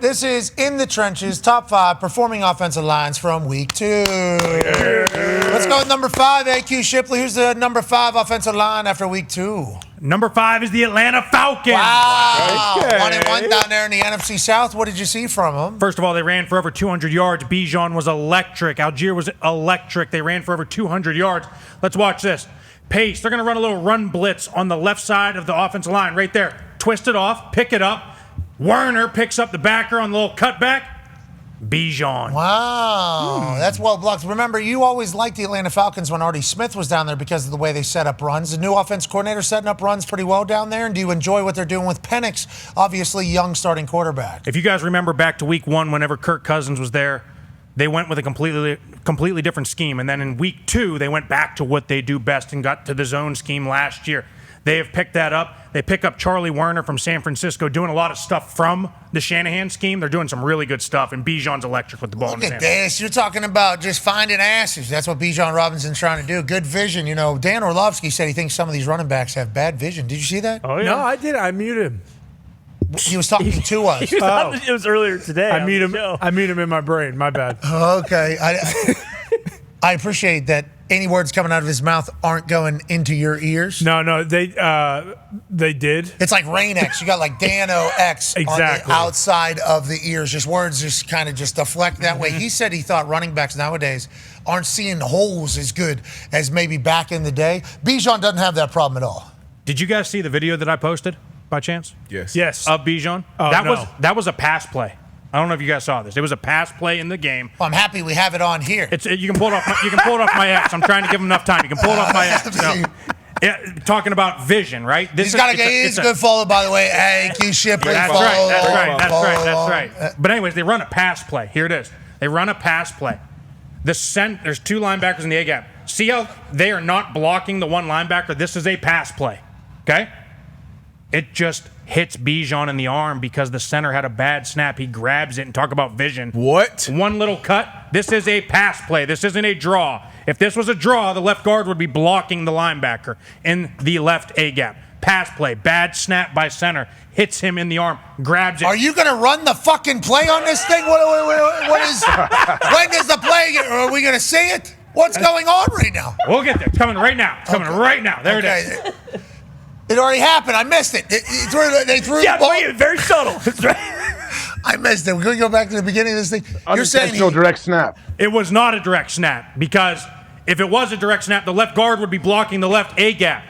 This is In the Trenches, top 5 performing offensive lines from week 2. Let's go with number 5, AQ Shipley. Who's the number 5 offensive line after week 2? Number 5 is the Atlanta Falcons. Wow. Okay. 1-1 down there in the NFC South. What did you see from them? First of all, they ran for over 200 yards. Bijan was electric. Algier was electric. They ran for over 200 yards. Let's watch this. Pace. They're going to run a little run blitz on the left side of the offensive line right there. Twist it off. Pick it up. Werner picks up the backer on the little cutback. Bijan. Wow, that's well blocked. Remember, you always liked the Atlanta Falcons when Artie Smith was down there because of the way they set up runs. The new offense coordinator setting up runs pretty well down there. And do you enjoy what they're doing with Penix, obviously young starting quarterback? If you guys remember back to week 1, whenever Kirk Cousins was there, they went with a completely different scheme. And then in week 2, they went back to what they do best and got to the zone scheme last year. They have picked that up. They pick up Charlie Werner from San Francisco, doing a lot of stuff from the Shanahan scheme. They're doing some really good stuff, and Bijan's electric with the ball. Look at this. You're talking about just finding asses. That's what Bijan Robinson's trying to do. Good vision. You know, Dan Orlovsky said he thinks some of these running backs have bad vision. Did you see that? Oh, yeah. No, I did. I muted him. He was talking to us. It was earlier today. I mute him in my brain. My bad. Okay. I appreciate that any words coming out of his mouth aren't going into your ears. No, they did. It's like Rain X. You got like Dan-O X exactly. on the outside of the ears. Just words just kind of just deflect that way. He said he thought running backs nowadays aren't seeing holes as good as maybe back in the day. Bijan doesn't have that problem at all. Did you guys see the video that I posted by chance? Yes. Of Bijan? That was a pass play. I don't know if you guys saw this. It was a pass play in the game. Well, I'm happy we have it on here. You can pull it off. You can pull it off my X. I'm trying to give him enough time. You can pull it off my X. Talking about vision, right? He's a good follow, by the way. AQ Shipley. That's right. But anyways, they run a pass play. Here it is. They run a pass play. There's 2 linebackers in the A gap. See how they are not blocking the one linebacker? This is a pass play. Okay? It just hits Bijan in the arm because the center had a bad snap. He grabs it and talk about vision. What? One little cut. This is a pass play. This isn't a draw. If this was a draw, the left guard would be blocking the linebacker in the left A gap. Pass play. Bad snap by center. Hits him in the arm. Grabs it. Are you going to run the fucking play on this thing? What is? When does the play? Are we going to see it? What's going on right now? We'll get there. It's coming right now. It's coming right now. There it is. It already happened. I missed it. They threw the ball. Very subtle. I missed it. We're going to go back to the beginning of this thing. You're saying direct snap. It was not a direct snap because if it was a direct snap, the left guard would be blocking the left A gap.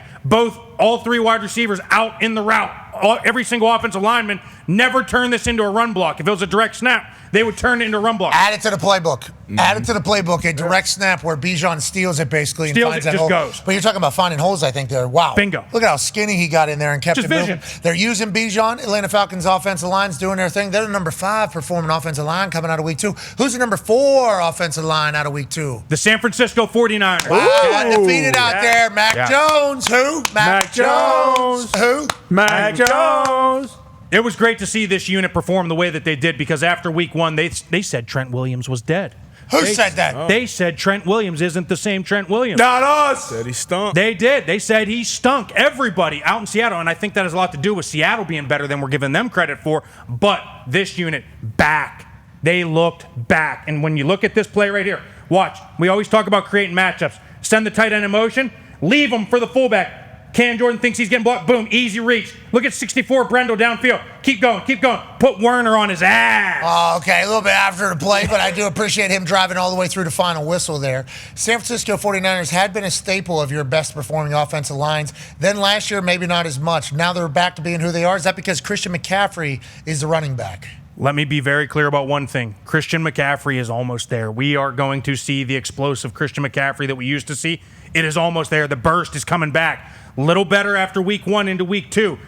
All 3 wide receivers out in the route. Every single offensive lineman never turned this into a run block. If it was a direct snap, they would turn it into a run block. Add it to the playbook. Add it to the playbook. A direct snap where Bijan steals it basically and finds that hole. Goes. But you're talking about finding holes, I think, there. Wow. Bingo. Look at how skinny he got in there and kept Just it moving. vision. They're using Bijan. Atlanta Falcons offensive line's doing their thing. They're the number 5 performing offensive line coming out of week 2. Who's the number 4 offensive line out of week 2? The San Francisco 49ers. Wow, undefeated out there. Mac Jones. Who? Mac Jones. Who? Mac Jones. It was great to see this unit perform the way that they did because after week 1, they said Trent Williams was dead. Who said that? They said Trent Williams isn't the same Trent Williams. Not us. Said he stunk. They did. They said he stunk. Everybody out in Seattle, and I think that has a lot to do with Seattle being better than we're giving them credit for. But this unit, back. They looked back. And when you look at this play right here, watch. We always talk about creating matchups. Send the tight end in motion. Leave him for the fullback. Cam Jordan thinks he's getting blocked. Boom, easy reach. Look at 64 Brendel downfield. Keep going. Put Werner on his ass. Oh, okay, a little bit after the play, but I do appreciate him driving all the way through the final whistle there. San Francisco 49ers had been a staple of your best performing offensive lines. Then last year, maybe not as much. Now they're back to being who they are. Is that because Christian McCaffrey is the running back? Let me be very clear about one thing. Christian McCaffrey is almost there. We are going to see the explosive Christian McCaffrey that we used to see. It is almost there. The burst is coming back. Little better after week 1 into week 2.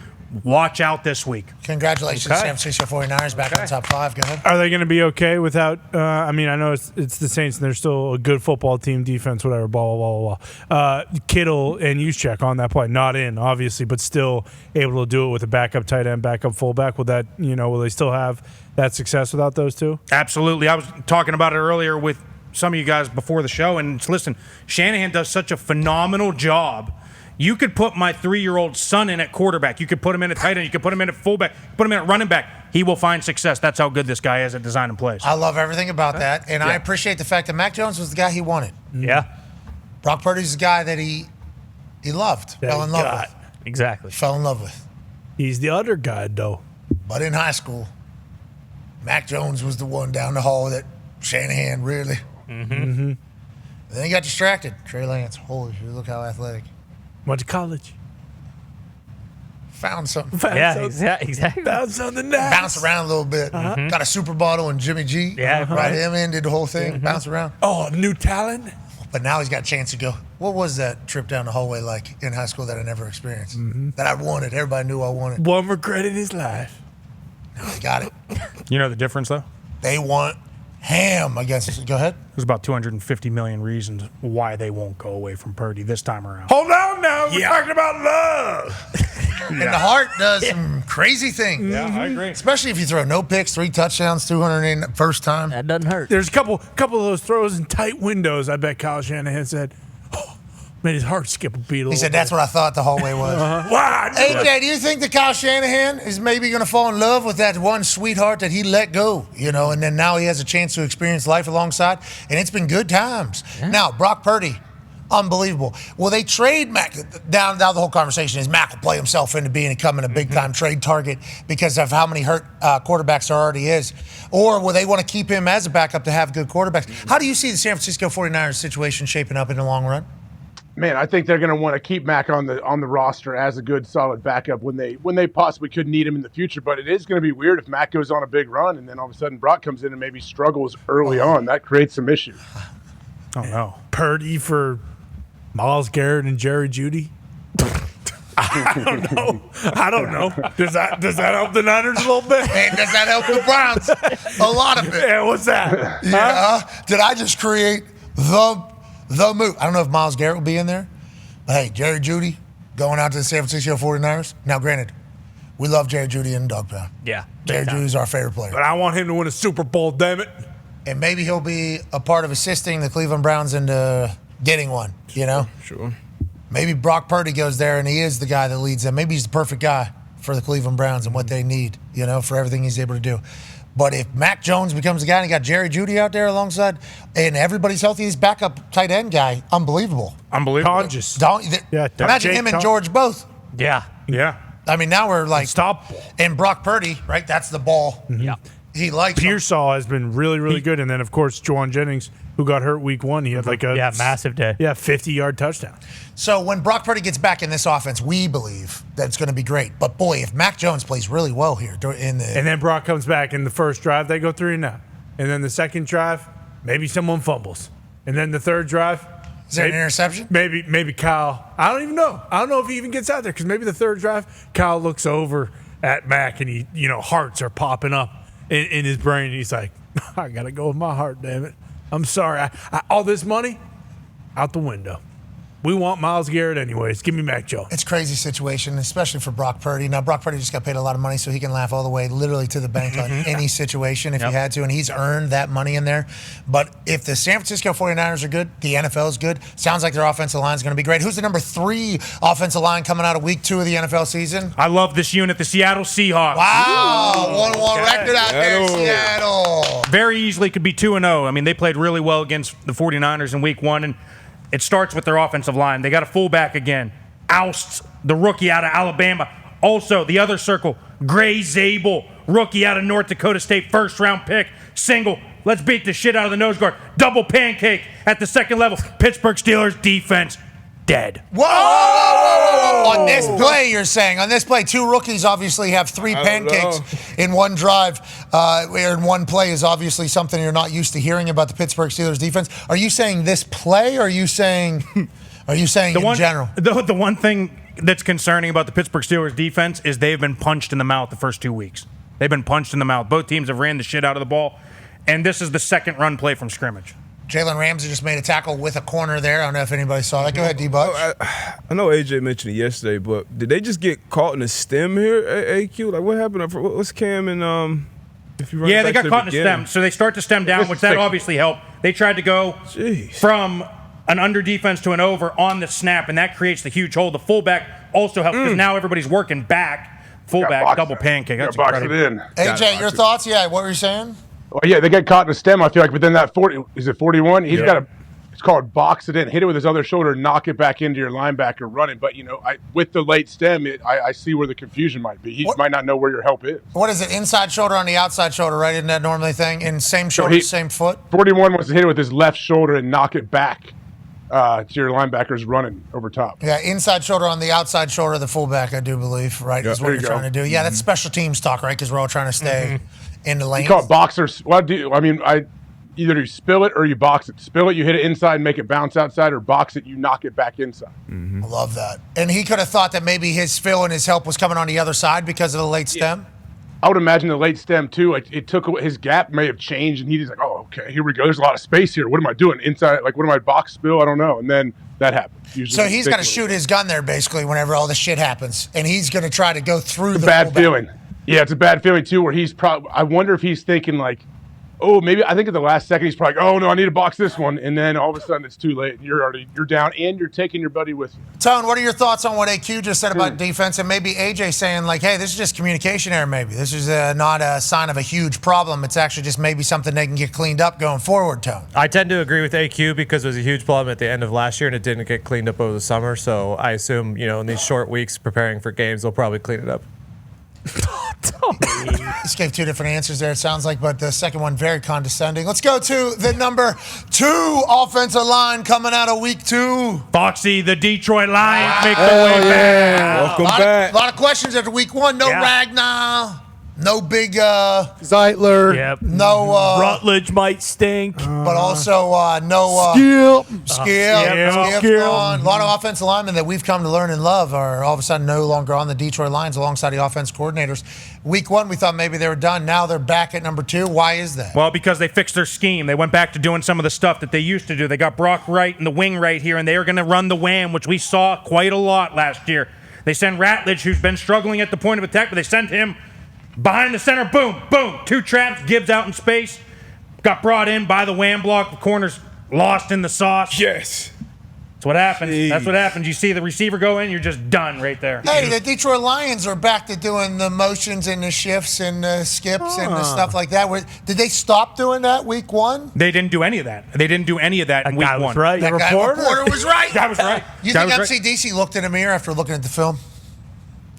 Watch out this week. Congratulations, San Francisco 49ers back on top 5. Go ahead. Are they going to be okay without, I know it's the Saints and they're still a good football team, defense, whatever, blah, blah, blah, blah. Kittle and Juszczyk on that play. Not in, obviously, but still able to do it with a backup tight end, backup fullback. Will they still have that success without those two? Absolutely. I was talking about it earlier with some of you guys before the show, and listen, Shanahan does such a phenomenal job You could put my 3-year-old son in at quarterback. You could put him in at tight end. You could put him in at fullback. Put him in at running back. He will find success. That's how good this guy is at designing plays. I love everything about that, and I appreciate the fact that Mac Jones was the guy he wanted. Yeah. Brock Purdy's the guy that he loved, fell in love with. Exactly. Fell in love with. He's the other guy, though. But in high school, Mac Jones was the one down the hall that Shanahan really. Then he got distracted. Trey Lance, holy shit, look how athletic. Went to college. Found something. Exactly. Found something nice. Bounce around a little bit. Got a super bottle and Jimmy G. Yeah, Right him in, did the whole thing, bounce around. Oh, new talent? But now he's got a chance to go, what was that trip down the hallway like in high school that I never experienced? That I wanted. Everybody knew I wanted. One regret in his life. Now they got it. You know the difference, though? They want ham against. Go ahead. There's about 250 million reasons why they won't go away from Purdy this time around. Hold on now. We're talking about love. And the heart does some crazy things. Yeah, I agree. Especially if you throw no picks, 3 touchdowns, 200 in the first time. That doesn't hurt. There's a couple of those throws in tight windows. I bet Kyle Shanahan said, oh, made his heart skip a beat a little He said, bit. that's what I thought the hallway was. Wow. AJ, do you think that Kyle Shanahan is maybe going to fall in love with that one sweetheart that he let go, and then now he has a chance to experience life alongside, and it's been good times. Now, Brock Purdy, unbelievable. Will they trade Mac? Now the whole conversation is Mac will play himself into becoming a big-time trade target because of how many hurt quarterbacks there already is. Or will they want to keep him as a backup to have good quarterbacks? How do you see the San Francisco 49ers situation shaping up in the long run? Man, I think they're going to want to keep Mac on the roster as a good, solid backup when they possibly could need him in the future. But it is going to be weird if Mac goes on a big run and then all of a sudden Brock comes in and maybe struggles early on. That creates some issues. Oh, no. Purdy for Myles Garrett and Jerry Jeudy? I don't know. Does that help the Niners a little bit? And does that help the Browns? A lot of it. Yeah, what's that? Yeah. Did I just create the move? I don't know if Myles Garrett will be in there. But hey, Jerry Jeudy going out to the San Francisco 49ers. Now, granted, we love Jerry Jeudy in the dog pound. Yeah. Jerry Judy's our favorite player. But I want him to win a Super Bowl, damn it. And maybe he'll be a part of assisting the Cleveland Browns into getting one, Sure. Maybe Brock Purdy goes there and he is the guy that leads them. Maybe he's the perfect guy for the Cleveland Browns and what they need, for everything he's able to do. But if Mac Jones becomes the guy and you got Jerry Jeudy out there alongside and everybody's healthy, he's backup tight end guy, unbelievable. Conscious. Imagine him and George both. Yeah. I mean, now we're like Unstoppable. And Brock Purdy, right? That's the ball. Yeah. He likes him. Pearsall has been really, really good. And then, of course, Juwan Jennings, who got hurt week 1, he had like a massive day. 50-yard touchdown. So when Brock Purdy gets back in this offense, we believe that it's going to be great. But boy, if Mac Jones plays really well here and then Brock comes back in the first drive, they go 3-0. And then the second drive, maybe someone fumbles. And then the third drive, is there an interception? Maybe Kyle. I don't even know. I don't know if he even gets out there because maybe the third drive, Kyle looks over at Mac and he, hearts are popping up in his brain. And he's like, I got to go with my heart, damn it. I'm sorry. All this money, out the window. We want Myles Garrett anyways. Give me Mac Jones. It's a crazy situation, especially for Brock Purdy. Now, Brock Purdy just got paid a lot of money, so he can laugh all the way literally to the bank on any situation if he had to, and he's earned that money in there. But if the San Francisco 49ers are good, the NFL is good. Sounds like their offensive line is going to be great. Who's the number 3 offensive line coming out of week 2 of the NFL season? I love this unit, the Seattle Seahawks. Wow, 1-1 record out there, Seattle. Very easily could be 2-0. I mean, they played really well against the 49ers in week 1, and it starts with their offensive line. They got a fullback again. Ousts the rookie out of Alabama. Also, the other circle, Gray Zabel, rookie out of North Dakota State, first-round pick, single. Let's beat the shit out of the nose guard. Double pancake at the second level. Pittsburgh Steelers defense, dead. Whoa! On this play, you're saying. On this play, 2 rookies obviously have 3 pancakes in one drive. In one play is obviously something you're not used to hearing about the Pittsburgh Steelers defense. Are you saying this play, or are you saying in general? The one thing that's concerning about the Pittsburgh Steelers defense is they've been punched in the mouth the first 2 weeks. They've been punched in the mouth. Both teams have ran the shit out of the ball, and this is the second run play from scrimmage. Jalen Ramsey just made a tackle with a corner there. I don't know if anybody saw that. Go ahead, D-Bucks. I know AJ mentioned it yesterday, but did they just get caught in the stem here, AQ? Like, what happened? What's Cam and if you run they got caught in the stem. So they start to stem down, which that obviously helped. They tried to go from an under defense to an over on the snap, and that creates the huge hole. The fullback also helps because now everybody's working back. Fullback, double pancake. That's box it incredible. in. AJ, your thoughts? Yeah, what were you saying? Well, yeah, they get caught in a stem, I feel like, but then that 40, is it 41? He's got to, it's called box it in, hit it with his other shoulder, knock it back into your linebacker running. But, with the late stem, I see where the confusion might be. He might not know where your help is. What is it, inside shoulder on the outside shoulder, right? Isn't that normally the thing? And same shoulder, same foot? 41 was to hit it with his left shoulder and knock it back to your linebackers running over top. Yeah, inside shoulder on the outside shoulder of the fullback, I do believe, right, is what you're trying to do. Yeah, that's special teams talk, right, because we're all trying to stay in the lane. You call it boxers. Either you spill it or you box it. Spill it, you hit it inside and make it bounce outside, or box it, you knock it back inside. I love that. And he could have thought that maybe his fill and his help was coming on the other side because of the late stem? I would imagine the late stem, too. Like, it took his gap may have changed, and he's like, oh, okay, here we go. There's a lot of space here. What am I doing? Inside, what am I, box spill? I don't know. And then that happened. So he's got to shoot his gun there, basically, whenever all this shit happens. And he's going to try to go through the bad feeling. Yeah, it's a bad feeling, too, where he's probably – I wonder if he's thinking, maybe I think at the last second he's probably oh no, I need to box this one, and then all of a sudden it's too late and you're down and you're taking your buddy with you. Tone, what are your thoughts on what AQ just said about defense, and maybe AJ saying hey, this is just communication error, maybe this is not a sign of a huge problem, it's actually just maybe something they can get cleaned up going forward. Tone, I tend to agree with AQ because it was a huge problem at the end of last year and it didn't get cleaned up over the summer, so I assume in these short weeks preparing for games they'll probably clean it up. This gave two different answers there, it sounds like, but the second one very condescending. Let's go to the number 2 offensive line coming out of week 2. Foxy, the Detroit Lions make their way back. Welcome back. A lot of questions after week 1. No Ragnar. No big Zeitler. Yep. No Rutledge might stink. but also no Skip gone. A lot of offensive linemen that we've come to learn and love are all of a sudden no longer on the Detroit Lions alongside the offense coordinators. Week 1, we thought maybe they were done. Now they're back at number 2. Why is that? Well, because they fixed their scheme. They went back to doing some of the stuff that they used to do. They got Brock Wright in the wing right here, and they are going to run the wham, which we saw quite a lot last year. They send Ratledge, who's been struggling at the point of attack, but they send him behind the center, boom, boom. 2 traps, Gibbs out in space. Got brought in by the wham block. The corner's lost in the sauce. Yes. That's what happens. That's what happens. You see the receiver go in, you're just done right there. Hey, the Detroit Lions are back to doing the motions and the shifts and the skips and the stuff like that. Did they stop doing that week 1? They didn't do any of that. They didn't do any of that in week 1. Was right. That reporter was right. That was right. You That think was right. MCDC looked in the mirror after looking at the film?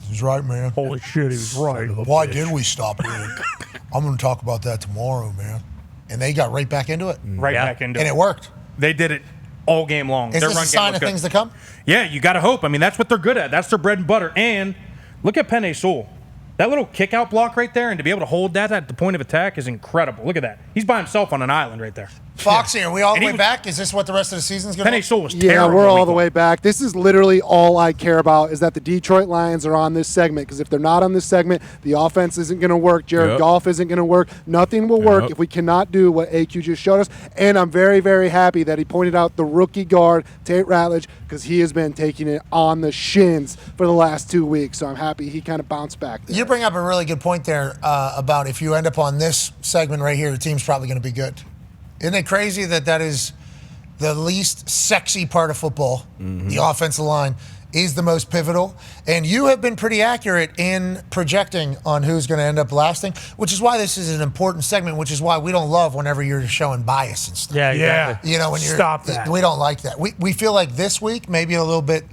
He's right, man. Holy shit, he was right. Why did we stop it? I'm going to talk about that tomorrow, man. And they got right back into it. Right back into And it. it worked. They did it all game long. Is Their this run a game sign was of good. things to come? Yeah, you got to hope. I mean, that's what they're good at. That's their bread and butter. And look at Penei Sewell. That little kick-out block right there, and to be able to hold that at the point of attack is incredible. Look at that. He's by himself on an island right there. Foxy, are we all the And he way was- back? Is this what the rest of the season's going to Penei be? Sewell was Yeah, terrible. we're all week the 1. way back. This is literally all I care about is that the Detroit Lions are on this segment, because if they're not on this segment, the offense isn't going to work. Jared Goff isn't going to work. Nothing will work if we cannot do what AQ just showed us. And I'm very, very happy that he pointed out the rookie guard, Tate Ratledge, because he has been taking it on the shins for the last 2 weeks. So I'm happy he kind of bounced back there. You bring up a really good point there about if you end up on this segment right here, the team's probably going to be good. Isn't it crazy that is the least sexy part of football? The offensive line is the most pivotal. And you have been pretty accurate in projecting on who's going to end up lasting, which is why this is an important segment, which is why we don't love whenever you're showing bias and stuff. Yeah. You know, when you're Stop that. We don't like that. We feel like this week maybe a little bit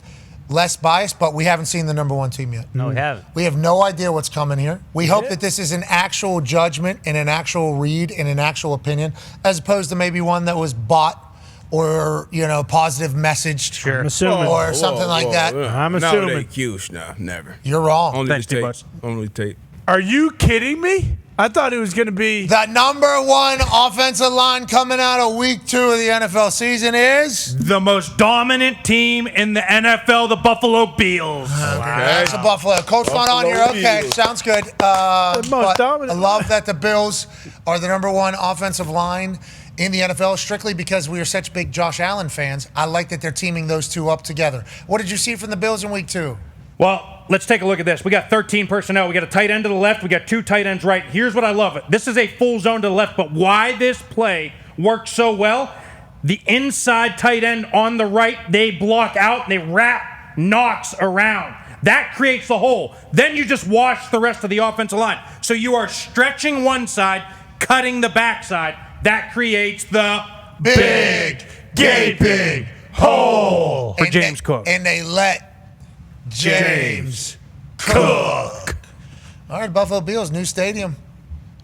less biased, but we haven't seen the number 1 team yet. No, we haven't. We have no idea what's coming here. We hope that this is an actual judgment and an actual read and an actual opinion, as opposed to maybe one that was bought or, positive messaged. I'm assuming. Or something like that. I'm Not assuming. with AQ, no, never. You're wrong. Only Thanks, the tape. T-Bucks. Only tape. Are you kidding me? I thought it was going to be. The number 1 offensive line coming out of week 2 of the NFL season is? The most dominant team in the NFL, the Buffalo Bills. That's the Buffalo. Coach not on here. Okay, sounds good. most But dominant I love that the Bills are the number 1 offensive line in the NFL, strictly because we are such big Josh Allen fans. I like that they're teaming those two up together. What did you see from the Bills in week 2? Well, let's take a look at this. We got 13 personnel. We got a tight end to the left. We got 2 tight ends right. Here's what I love. This is a full zone to the left, but why this play worked so well, The inside tight end on the right, they block out, they wrap Knox around. That creates the hole. Then you just wash the rest of the offensive line. So you are stretching one side, cutting the backside. That creates the Big gaping hole for And James they- Cook. And they let James Cook. All right, Buffalo Bills, new stadium,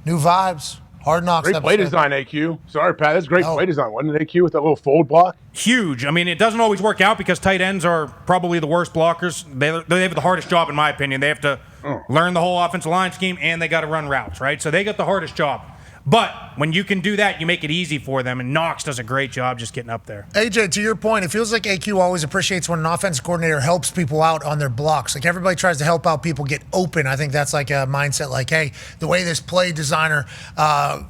new vibes. Hard Knocks Great play episode. design, AQ. Sorry, Pat. That's great No. play design. Wasn't it, AQ, with that little fold block? Huge. I mean, it doesn't always work out because tight ends are probably the worst blockers. They have the hardest job, in my opinion. They have to learn the whole offensive line scheme, and they got to run routes, right? So they got the hardest job. But when you can do that, you make it easy for them, and Knox does a great job just getting up there. AJ, to your point, it feels like AQ always appreciates when an offensive coordinator helps people out on their blocks. Like everybody tries to help out people get open. I think that's like a mindset like, hey, the way this play designer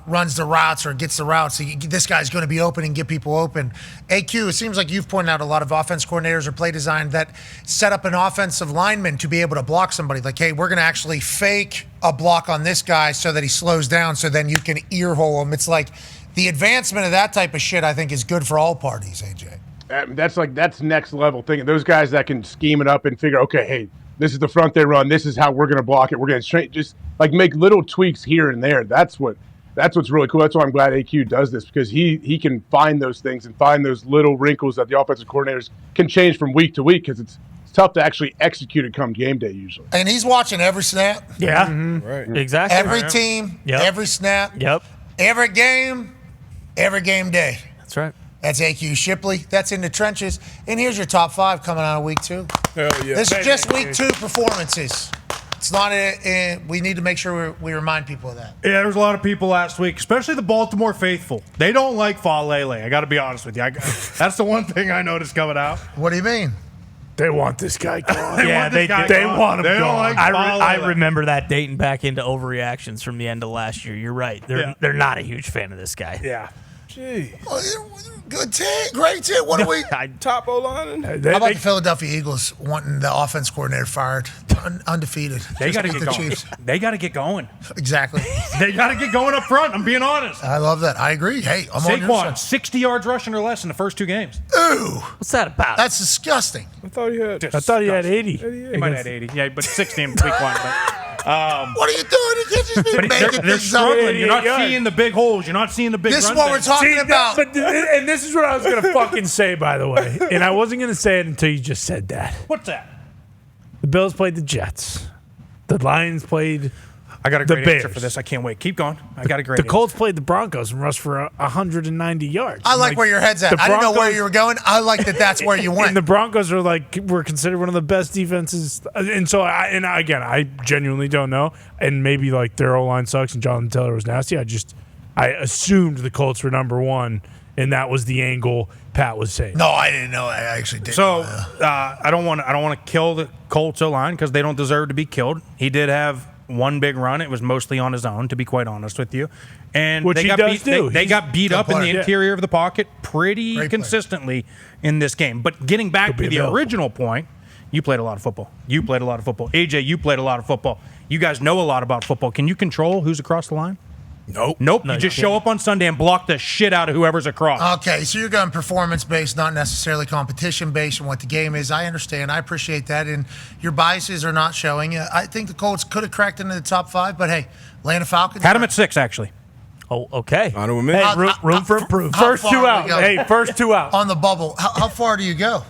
runs the routes or gets the routes, this guy's going to be open and get people open. AQ, it seems like you've pointed out a lot of offense coordinators or play design that set up an offensive lineman to be able to block somebody. Like, hey, we're going to actually fake a block on this guy so that he slows down so then you can ear hole him. It's like the advancement of that type of shit, I think, is good for all parties, AJ. That's next level thinking. Those guys that can scheme it up and figure, okay, hey, this is the front they run. This is how we're going to block it. We're going to just like make little tweaks here and there. That's what's really cool. That's why I'm glad AQ does this, because he can find those things and find those little wrinkles that the offensive coordinators can change from week to week, because it's tough to actually execute it come game day usually. And he's watching every snap. Yeah, Right. exactly. Every team, Yep. every snap, Yep, every game day. that's right. That's AQ Shipley. That's in the trenches. And here's your top 5 coming out of week 2. Hell yeah. This is just week 2 performances. It's not we need to make sure we remind people of that. Yeah, there was a lot of people last week, especially the Baltimore faithful. They don't like Falele. I got to be honest with you. That's the one thing I noticed coming out. What do you mean? They want this guy gone. Yeah, They want him They don't gone. like I Falele. remember that dating back into overreactions from the end of last year. You're right. They're not a huge fan of this guy. Yeah. Gee. Good team. Great team. What do we... Top O-line. How about the Philadelphia Eagles wanting the offense coordinator fired? Undefeated. They Just got to beat get the going. Chiefs. They got to get going. Exactly. They got to get going up front. I'm being honest. I love that. I agree. Hey, I'm on your Saquon, side. 60 yards rushing or less in the first 2 games. Ooh, What's that about? that's disgusting. I thought he had. I thought he had 80. He might have had 80. Yeah, but 60 in week 1. But What are you doing? You can't just be they're making things up. struggling. You're not Yeah. seeing the big holes. You're not seeing the big This is run what we're things. talking about. And this is what I was going to fucking say, by the way. And I wasn't going to say it until you just said that. What's that? The Bills played the Jets. The Lions played I got a the great answer Bears. for this. I can't wait. Keep going. I got a great The answer. Colts played the Broncos and rushed for 190 yards. I like where your head's at. the I didn't know where Broncos- you were going. I like that that's where you went. And the Broncos are were considered one of the best defenses. And so, I genuinely don't know. And maybe their O-line sucks and Jonathan Taylor was nasty. I assumed the Colts were number 1, and that was the angle Pat was saying. No, I didn't know. I actually didn't. So know that. I don't want to kill the Colts O-line because they don't deserve to be killed. He did have one big run. It was mostly on his own, to be quite honest with you. And Which they he got does beat, do. They got beat up in the player. Yeah. interior of the pocket pretty Great player. consistently in this game. But getting back Could be to the available. original point, you played a lot of football. AJ, you played a lot of football. You guys know a lot about football. Can you control who's across the line? Nope. Nope. No, you you just can't. show up on Sunday and block the shit out of whoever's across. Okay, so you're going performance-based, not necessarily competition-based and what the game is. I understand. I appreciate that. And your biases are not showing. I think the Colts could have cracked into the top 5, but hey, Atlanta Falcons. Had him at 6, actually. Oh, okay. Honorable Hey, mention. room for improvement. How First far 2 do we out. go? Hey, first 2 out. On the bubble. How far do you go?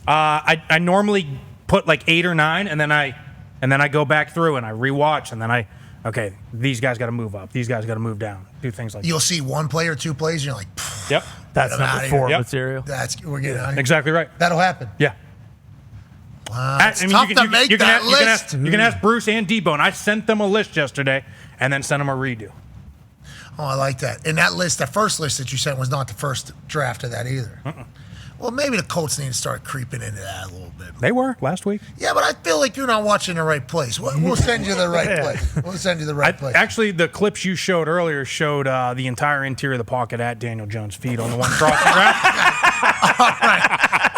I normally put 8 or 9, and then I go back through and I rewatch, and then okay, these guys got to move up, these guys got to move down, do things like that. You'll see one play or 2 plays, and you're like, "Pfft, Yep, That's I'm outta number here. 4 Yep. material. we're getting out of here. exactly right. That'll happen. Yeah. Wow, I it's mean, tough to make that list. You can ask Bruce and Debo, and I sent them a list yesterday, and then sent them a redo. Oh, I like that. And that list, that first list that you sent was not the first draft of that either. Well, maybe the Colts need to start creeping into that a little bit. They were last week. Yeah, but I feel like you're not watching the right place. We'll send you the right place. We'll send you the right place. Actually, the clips you showed earlier showed the entire interior of the pocket at Daniel Jones' feet on the one crossing route.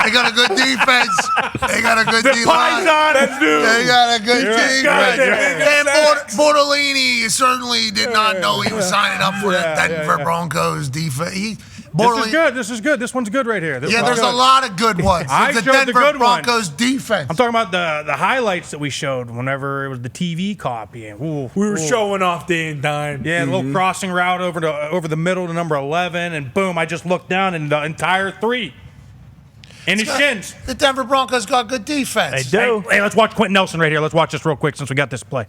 They got a good defense. They got a good D line. That's new. They got a good defense. goddamn. And Bortolini certainly did not know he was signing up for the Denver Broncos defense. This is good. This one's good right here. There's a lot of good ones. I the showed Denver the good Broncos defense. I'm talking about the highlights that we showed whenever it was the TV copy. We were showing off Dahn. Yeah, a little crossing route over the middle to number 11, and boom, I just looked down and the entire 3. In his shins. The Denver Broncos got good defense. They do. Hey, let's watch Quentin Nelson right here. Let's watch this real quick since we got this play.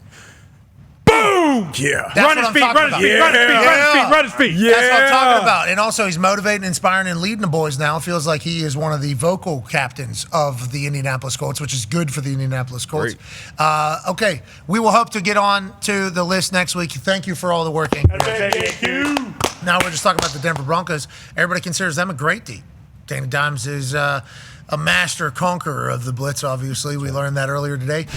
Boom! Yeah. Run his feet. Run his feet. Run his feet. Yeah. That's what I'm talking about. And also, he's motivating, inspiring, and leading the boys now. It feels like he is one of the vocal captains of the Indianapolis Colts, which is good for the Indianapolis Colts. Okay, we will hope to get on to the list next week. Thank you for all the work. Thank you. Now we're just talking about the Denver Broncos. Everybody considers them a great team. Danny Dimes is a master conqueror of the blitz, obviously. We learned that earlier today.